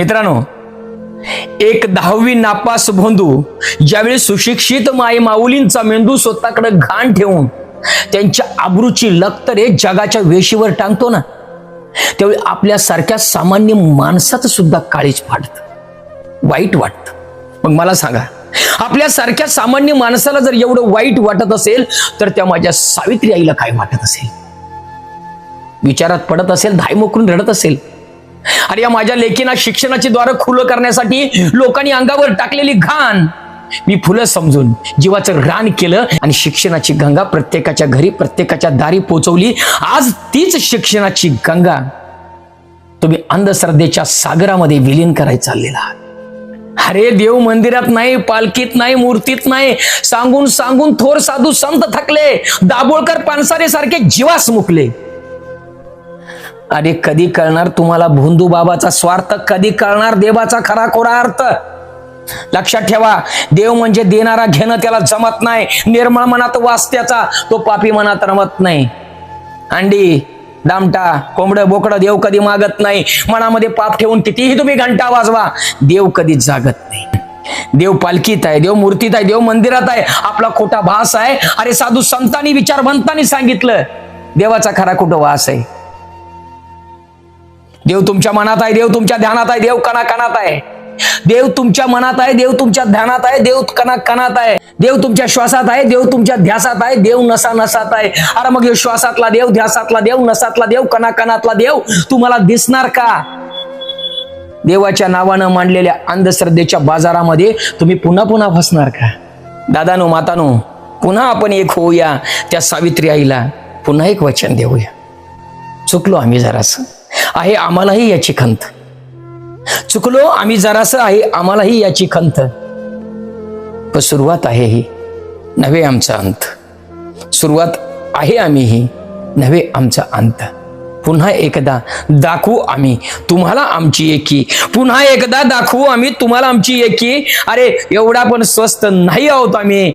मित्रांनो, एक 10वी नापास भोंदू ज्यावेळी सुशिक्षित माई माऊलींचा मेंदू स्वतःकडे घाण ठेवून त्यांच्या आबरूची लक्तरे जगाच्या वेशीवर टांगतो ना, त्यावेळी आपल्यासारख्या सामान्य माणसाचं सुद्धा काळीज फाडतं, वाईट वाटतं. मग मला सांगा, आपल्यासारख्या सामान्य माणसाला जर एवढं वाईट वाटत असेल तर त्या माझ्या सावित्री आईला काय वाटत असेल? विचारात पडत असेल, धाय मोकरून रडत असेल. आणि या माझ्या लेकीना शिक्षणाची द्वारं खुलं करण्यासाठी लोकांनी अंगावर टाकलेली घाण मी फुलं समजून जीवाचं रान केलं आणि शिक्षणाची गंगा प्रत्येकाच्या घरी, प्रत्येकाच्या दारी पोहोचवली. आज तीच शिक्षणाची गंगा तुम्ही अंधश्रद्धेच्या सागरामध्ये विलीन करायला चाललेला आहात. अरे, देव मंदिरात नाही, पालखीत नाही, मूर्तीत नाही, सांगून सांगून थोर साधू संत थकले, दाभोळकर पानसारे सारखे जीवास मुकले. अरे, कधी कळणार तुम्हाला भोंदू बाबाचा स्वार्थ? कधी कळणार देवाचा खरा खोरा अर्थ? लक्षात ठेवा, देव म्हणजे देणारा, घेणं त्याला जमत नाही. निर्मळ मनात वास त्याचा, तो पापी मनात रमत नाही. अंडी, दामटा, कोंबडं, बोकडं देव कधी मागत नाही. मनामध्ये पाप ठेवून कितीही तुम्ही घंटा वाजवा, देव कधी जागत नाही. देव पालखीत आहे, देव मूर्तीत आहे, देव मंदिरात आहे, आपला खोटा भास आहे. अरे, साधू संतांनी, विचारवंतांनी सांगितलं, देवाचा खरा कुठं वास आहे? देव तुमच्या मनात आहे, देव तुमच्या ध्यानात आहे, देव कणाकणात आहे. देव तुमच्या मनात आहे, देव तुमच्या ध्यानात आहे, देव कणाकणात आहे. देव तुमच्या श्वासात आहे, देव तुमच्या ध्यासात आहे, देव नसा नसात आहे. अरे मग श्वासातला देव, ध्यासातला देव, नसातला देव, कणाकणातला देव तुम्हाला दिसणार का? देवाच्या नावानं मांडलेल्या अंधश्रद्धेच्या बाजारामध्ये तुम्ही पुन्हा पुन्हा फसणार का? दादानो, मातानो, पुन्हा आपण एक होऊया. त्या सावित्री आईला पुन्हा एक वचन देऊया. चुकलो आम्ही जरासं, आहे आम्हालाही याची खंत. चुकलो आम्ही जरासं, आहे आम्हालाही याची खंत. पण सुरुवात आहे ही, नव्हे आमचा अंत. सुरुवात आहे आम्ही ही, नव्हे आमचा अंत. पुन्हा एकदा दाखवू आम्ही तुम्हाला आमची एकी. पुन्हा एकदा दाखवू आम्ही तुम्हाला आमची एकी. अरे, एवढा पण स्वस्त नाही आहोत आम्ही.